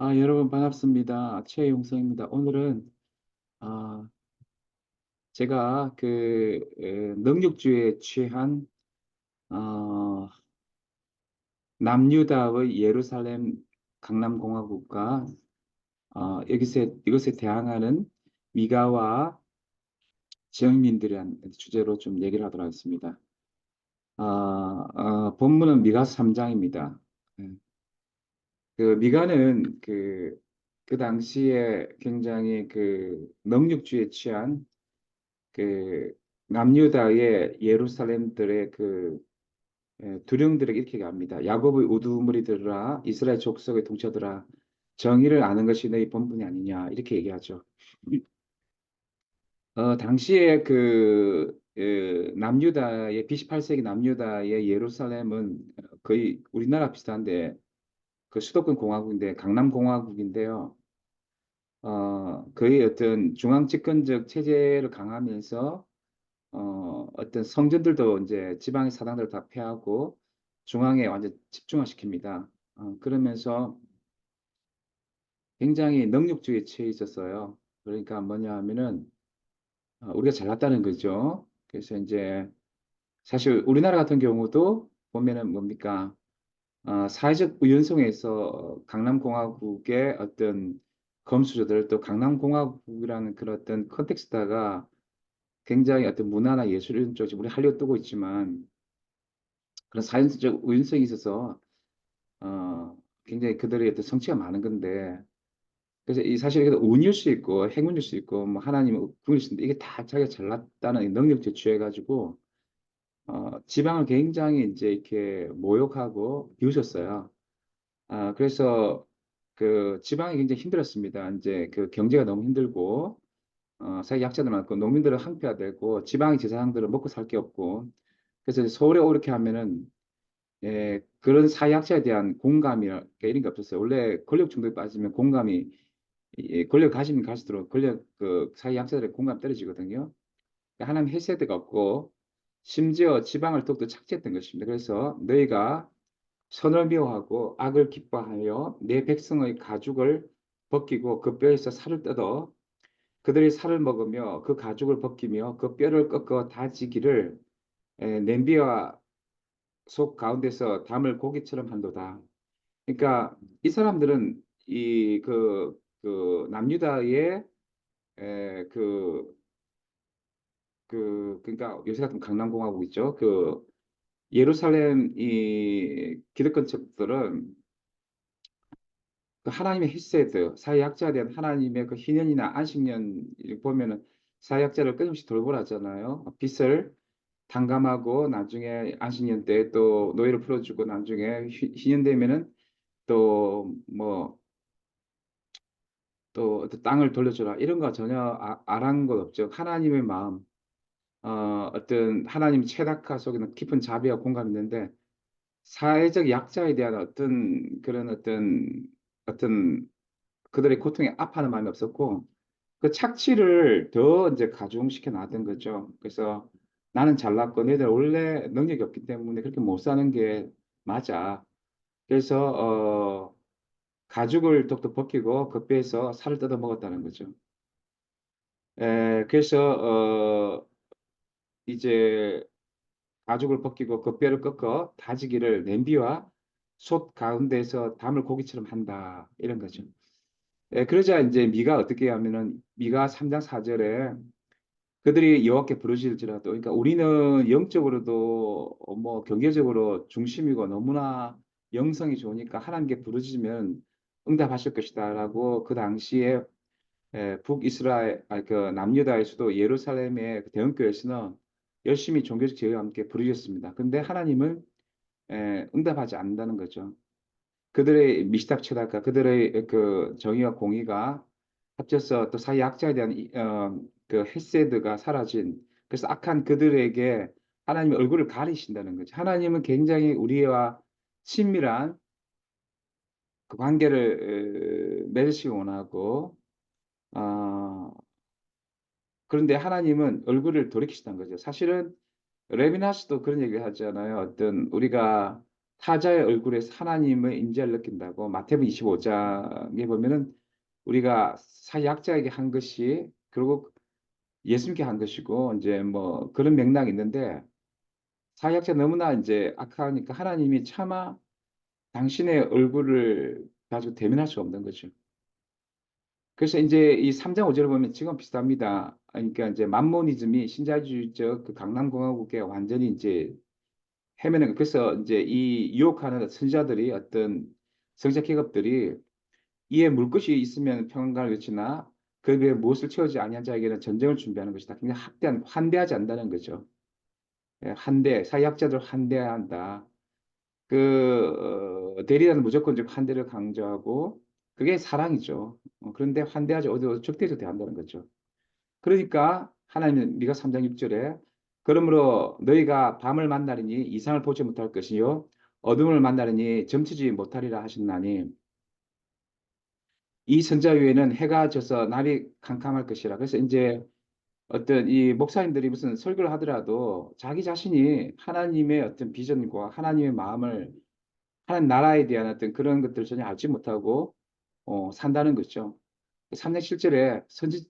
여러분 반갑습니다. 최용성입니다. 오늘은 아, 제가 능력주의에 취한 어, 남유다의 예루살렘 강남공화국과 이것에 대항하는 미가와 지역민들이라는 주제로 좀 얘기를 하도록 하겠습니다. 본문은 미가 3장입니다. 그 미가는 그 당시에 굉장히 능력주의에 취한 그 남유다의 예루살렘들의 두령들에게 이렇게 합니다. 야곱의 우두머리들아 이스라엘 족속의 동처들아 정의를 아는 것이 너희 본분이 아니냐 이렇게 얘기하죠. 당시에 남유다의 BC 8세기 남유다의 예루살렘은 거의 우리나라 비슷한데 그 수도권 공화국인데 강남 공화국인데요. 거의 어떤 중앙 집권적 체제를 강하면서 어떤 성전들도 이제 지방의 사당들을 다 폐하고 중앙에 완전 집중화시킵니다. 그러면서 굉장히 능력주의에 취해 있었어요. 그러니까 뭐냐 하면은 우리가 잘났다는 거죠. 그래서 이제 사실 우리나라 같은 경우도 보면은 뭡니까? 사회적 유연성에서 강남공화국의 어떤 검수저들 또 강남공화국이라는 그런 어떤 컨텍스트가 굉장히 어떤 문화나 예술 이런 쪽 지금 우리 한류가 뜨고 있지만 그런 사회적 우연성이 있어서 어, 굉장히 그들의 어떤 성취가 많은 건데 그래서 이 사실 이게 운일 수 있고 행운일 수 있고 뭐 하나님의 궁일 수 있는데 이게 다 자기가 잘났다는 능력치 취해가지고 지방을 굉장히 이제 이렇게 모욕하고 비웃었어요. 그래서 그 지방이 굉장히 힘들었습니다. 이제 그 경제가 너무 힘들고 사회 약자들 많고 농민들은 항폐화되고 지방의 제사장들은 먹고 살 게 없고 그래서 서울에 오렇게 하면은 그런 사회학자에 대한 공감이나 이런 게 없었어요. 원래 권력 중독에 빠지면 공감이 권력 가지면 갈수록 권력 사회학자들의 공감 떨어지거든요. 그러니까 하나님 헤세드가 없고 심지어 지방을 더욱더 착취했던 것입니다. 그래서 너희가 선을 미워하고 악을 기뻐하여 내 백성의 가죽을 벗기고 그 뼈에서 살을 뜯어 그들의 살을 먹으며 그 가죽을 벗기며 그 뼈를 꺾어 다지기를 냄비와 속 가운데서 담을 고기처럼 한도다. 그러니까 이 사람들은 남유다의 에, 그, 그러니까 요새 같은 강남공화국 있죠. 그 예루살렘 이 기득권 척들은 그 하나님의 헤세드, 사회학자에 대한 하나님의 그 희년이나 안식년 보면은 사회학자를 끊임없이 돌보라잖아요. 빚을 탕감하고 나중에 안식년 때 또 노예를 풀어주고 나중에 희년 되면은 또 뭐 또 어떤 땅을 돌려주라 이런 거 전혀 아랑한 것 없죠. 하나님의 마음, 어떤 하나님 최다카 속에는 깊은 자비와 공감이 있는데 사회적 약자에 대한 어떤 그런 어떤 그들의 고통에 아파하는 마음이 없었고 그 착취를 더 이제 가중시켜 놨던 거죠. 그래서 나는 잘났고 너희들 원래 능력이 없기 때문에 그렇게 못 사는 게 맞아. 그래서 가죽을 톡톡 벗기고 그 뼈에서 살을 뜯어 먹었다는 거죠. 그래서 이제 가죽을 벗기고 그 뼈를 꺾어 다지기를 냄비와 솥 가운데서 담을 고기처럼 한다 이런 거죠. 그러자 이제 미가 어떻게 하면은 미가 3장 4절에 그들이 여호와께 부르짖을지라도 그러니까 우리는 영적으로도 뭐 경제적으로 중심이고 너무나 영성이 좋으니까 하나님께 부르짖으면 응답하실 것이다라고 그 당시에 북이스라엘 그 남유다의 수도 예루살렘의 그 대형교회에서는 열심히 종교적 제의와 함께 부르짖었습니다. 근데 하나님은 응답하지 않는다는 거죠. 그들의 미시답 체달까 그들의 그 정의와 공의가 합쳐서 또 사회 약자에 대한 그 헤세드가 사라진 그래서 악한 그들에게 하나님의 얼굴을 가리신다는 거죠. 하나님은 굉장히 우리와 친밀한 그 관계를 맺으시기 원하고 어, 그런데 하나님은 얼굴을 돌이키신다는 거죠. 사실은 레비나스도 그런 얘기 하잖아요. 어떤 우리가 타자의 얼굴에서 하나님의 임재를 느낀다고 마태복음 25장에 보면은 우리가 사역자에게 한 것이 결국 예수님께 한 것이고 이제 뭐 그런 맥락이 있는데 사역자 너무나 이제 악하니까 하나님이 차마 당신의 얼굴을 가지고 대면할 수가 없는 거죠. 그래서 이제 이 3장 5절을 보면 지금 비슷합니다. 그러니까 이제 만모니즘이 신자유주의적 그 강남공화국에 완전히 이제 헤매는 거. 그래서 이제 이 유혹하는 선지자들이 어떤 성장 계급들이 이에 물 것이 있으면 평안을 외치나 그 위에 무엇을 채우지 아니한 자에게는 전쟁을 준비하는 것이다. 굉장히 환대하지 않는다는 거죠. 예, 사회학자들 환대해야 한다. 대리자는 무조건 좀 환대를 강조하고 그게 사랑이죠. 그런데 환대하지 어디 적대해서 대한다는 거죠. 그러니까 하나님은 미가 3장 6절에 그러므로 너희가 밤을 만나리니 이상을 보지 못할 것이요 어둠을 만나리니 점치지 못하리라 하셨나니 이 선자 위에는 해가 져서 날이 캄캄할 것이라. 그래서 이제 어떤 이 목사님들이 무슨 설교를 하더라도 자기 자신이 하나님의 어떤 비전과 하나님의 마음을 하나님 나라에 대한 어떤 그런 것들을 전혀 알지 못하고 산다는 거죠. 3년 실절에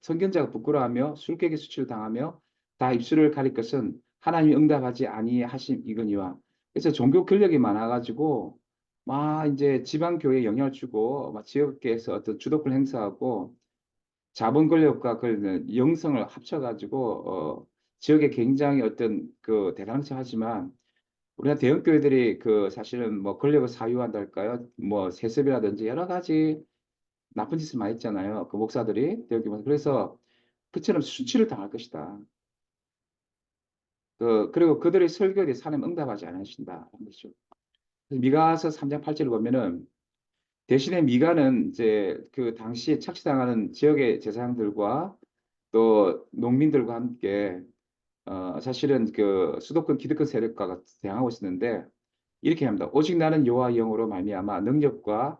선견자가 부끄러워하며 술객의 수치를 당하며 다 입술을 가릴 것은 하나님이 응답하지 아니하심 이거니와. 그래서 종교 권력이 많아가지고 막 이제 지방 교회에 영향을 주고 막 지역계에서 어떤 주도권 행사하고 자본 권력과 그 영성을 합쳐가지고 지역에 굉장히 어떤 그 대단한 척 하지만 우리가 대형 교회들이 그 사실은 뭐 권력을 사유한다 할까요? 뭐 세습이라든지 여러 가지 나쁜 짓을 많이 했잖아요. 그 목사들이 대형 교회. 그래서 그처럼 수치를 당할 것이다. 그리고 그들의 설교에 대해서 하나님 응답하지 않으신다. 하는 것이죠. 그래서 미가서 3장 8절을 보면은 대신에 미가는 이제 그 당시에 착취당하는 지역의 제사장들과 또 농민들과 함께 사실은 그 수도권 기득권 세력과 대항하고 있었는데 이렇게 합니다. 오직 나는 여호와 영으로 말미암아 능력과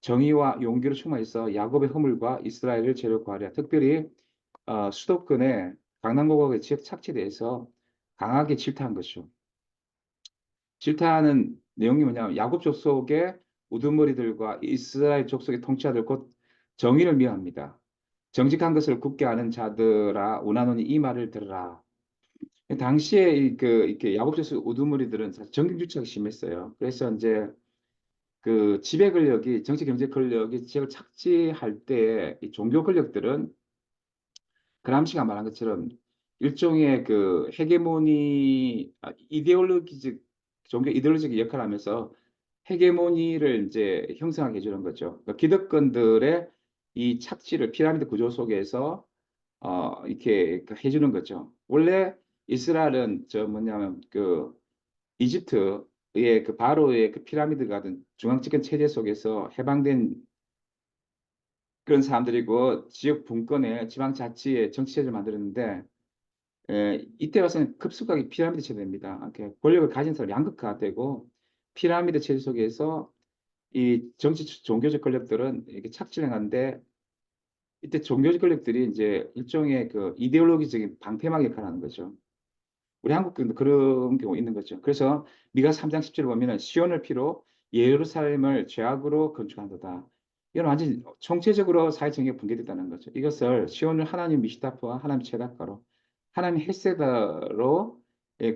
정의와 용기로 충만해서 야곱의 허물과 이스라엘을 죄를 구하랴. 특별히 수도권의 강남고각의 지역 착취에 대해서 강하게 질타한 것이죠. 질타하는 내용이 뭐냐면 야곱 족속의 우두머리들과 이스라엘 족속의 통치자들 곧 정의를 미워합니다. 정직한 것을 굽게 하는 자들아 우나노니 이 말을 들으라. 당시에 이렇게 야곱 족속 우두머리들은 사실 정경주착이 심했어요. 그래서 이제 그 지배 권력이 정치 경제 권력이 지역을 착지할 때 이 종교 권력들은 그람시가 말한 것처럼 일종의 그 헤게모니 이데올로기적 종교 이데올로기적 역할을 하면서 헤게모니를 이제 형성하게 해주는 거죠. 그러니까 기득권들의 이 착취를 피라미드 구조 속에서 이렇게 그 해주는 거죠. 원래 이스라엘은 저 뭐냐면 그 이집트의 그 바로의 그 피라미드 같은 중앙집권 체제 속에서 해방된 그런 사람들이고 지역 분권의 지방자치의 정치체제를 만들었는데 이때 와서는 급속하게 피라미드 체제입니다. 이렇게 권력을 가진 사람 양극화되고 피라미드 체제 속에서 이 정치 종교적 권력들은 이렇게 착진하는데 이때 종교적 권력들이 이제 일종의 그 이데올로기적인 방패막 역할을 하는 거죠. 우리 한국도 그런 경우 있는 거죠. 그래서 미가 3장 10절을 보면은 시온을 피로 예루살렘을 죄악으로 건축한도다. 이건 완전히 총체적으로 사회 정의가 붕괴됐다는 거죠. 이것을 시온을 하나님 미시다프와 하나님 제다가로 하나님 헬세다로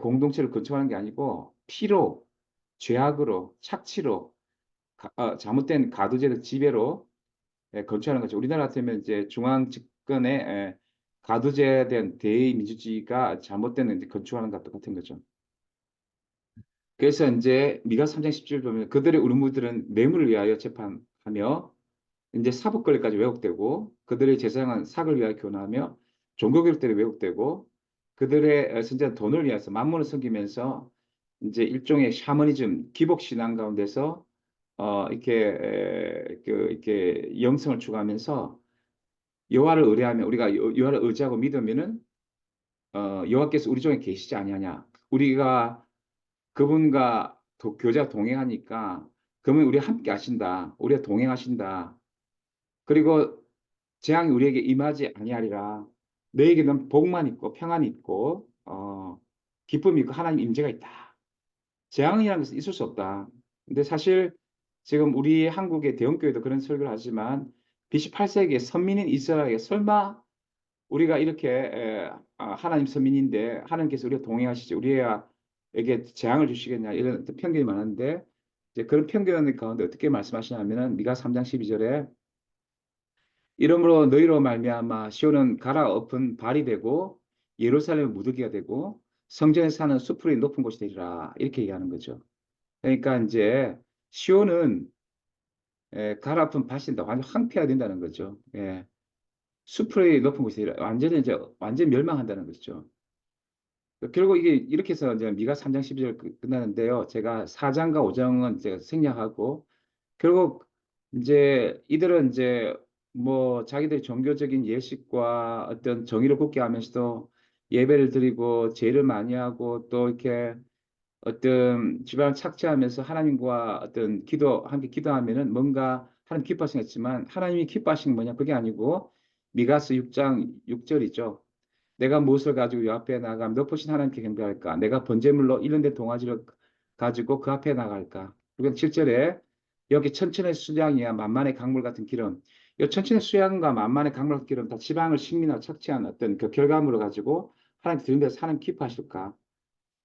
공동체를 건축하는 게 아니고 피로 죄악으로 착취로 잘못된 가두제적 지배로 건축하는 거죠. 우리나라 같으면 이제 중앙 집권의 가두제에 대한 대의민주주의가 잘못된 이제 건축하는 것과 같은 거죠. 그래서 이제 미가 3장 10절 보면 그들의 울음물들은 매물을 위하여 재판하며 이제 사법 권리까지 왜곡되고 그들의 제사장은 삭을 위하여 교훈하며 종교교육들이 왜곡되고 그들의 선지자 돈을 위해서 만문을 섬기면서 이제 일종의 샤머니즘 기복 신앙 가운데서 이렇게 영성을 추구하면서 여호와를 의뢰하면 우리가 여호와를 의지하고 믿으면은 여호와께서 우리 중에 계시지 아니하냐. 우리가 그분과 교제가 동행하니까 그러면 우리 함께 하신다. 우리가 동행하신다. 그리고 재앙이 우리에게 임하지 아니하리라. 너에게는 복만 있고 평안이 있고 기쁨이 있고 하나님 임재가 있다. 재앙이라는 것은 있을 수 없다. 근데 사실 지금 우리 한국의 대형교회도 그런 설교를 하지만 BC 8세기에 선민인 이스라엘에 설마 우리가 이렇게 하나님 선민인데 하나님께서 우리가 동행하시지 우리에게 재앙을 주시겠냐 이런 어떤 편견이 많은데 이제 그런 편견 가운데 어떻게 말씀하시냐면은 미가 3장 12절에 이러므로 너희로 말미암아 시온은 갈아엎은 발이 되고 예루살렘은 무더기가 되고 성전에 사는 수풀이 높은 곳이 되리라 이렇게 얘기하는 거죠. 그러니까 이제 시온은 갈아엎은 밭이 된다 완전 황폐화 된다는 거죠. 예. 수풀이 높은 곳이 되리라 완전히 이제 완전 멸망한다는 거죠. 결국 이게 이렇게 해서 이제 미가 3장 12절 끝나는데요. 제가 4장과 5장은 제가 생략하고 결국 이제 이들은 이제 뭐 자기들의 종교적인 예식과 어떤 정의를 굳게 하면서도 예배를 드리고 제의를 많이 하고 또 이렇게 어떤 주변을 착취하면서 하나님과 어떤 함께 기도하면은 뭔가 하나님 기뻐하시겠지만 하나님이 기뻐하신 게 뭐냐? 그게 아니고 미가서 6장 6절이죠. 내가 무엇을 가지고 요 앞에 나가면 높으신 하나님께 경배할까? 내가 번제물로 일년된 동아지를 가지고 그 앞에 나갈까? 그리고 7절에 여기 천천의 수량이야 만만의 강물 같은 기름. 이 천천의 수량과 만만의 강물 같은 기름 다 지방을 식민하고 착취한 어떤 그 결과물을 가지고 하나님께 드린 데서 하나님 기뻐하실까?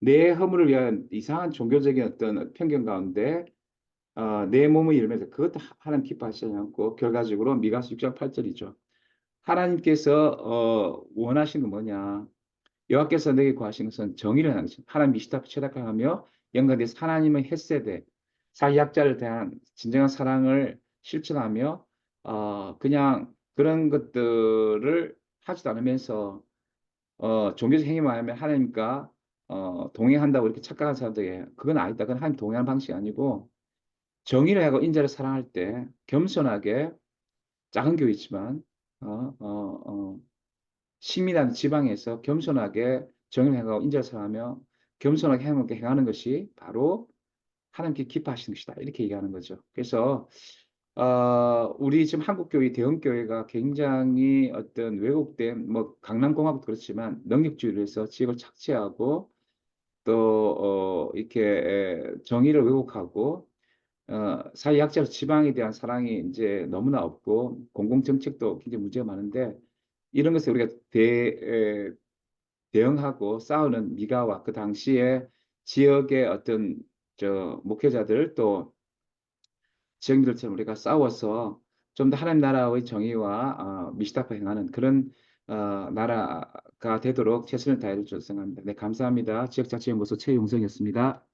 내 허물을 위한 이상한 종교적인 어떤 편견 가운데 내 몸을 이루면서 그것도 하나님 기뻐하시지 않고 결과적으로 미가서 6장 8절이죠. 하나님께서 원하시는 건 뭐냐? 여호와께서 내게 구하신 것은 정의를 하는 것입니다. 하나님 미시다 최락하며 영광돼서 하나님의 헷세대 사이약자를 대한 진정한 사랑을 실천하며 그냥 그런 것들을 하지도 않으면서 종교적 행위만 하면 하나님과 동행한다고 이렇게 착각한 사람들에게 그건 아니다. 그건 하나님 동행하는 방식이 아니고 정의를 하고 인자를 사랑할 때 겸손하게 작은 교회지만 어, 어, 어, 식민한 지방에서 겸손하게 정의를 행하고 인자를 사랑하며 겸손하게 행하는 것이 바로 하나님께 기뻐하시는 것이다. 이렇게 얘기하는 거죠. 그래서 우리 지금 한국 교회 대형 교회가 굉장히 어떤 왜곡된 뭐 강남공학도 그렇지만 능력주의를 해서 지역을 착취하고 또 이렇게 정의를 왜곡하고 사회 약자로 지방에 대한 사랑이 이제 너무나 없고 공공정책도 굉장히 문제가 많은데 이런 것을 우리가 대응하고 싸우는 미가와 그 당시에 지역의 어떤 목회자들 또 지역민들처럼 우리가 싸워서 좀 더 하나님 나라의 정의와 미시다파 행하는 그런 나라가 되도록 최선을 다해 줄 생각합니다. 네, 감사합니다. 지역자치연구소 최용성이었습니다.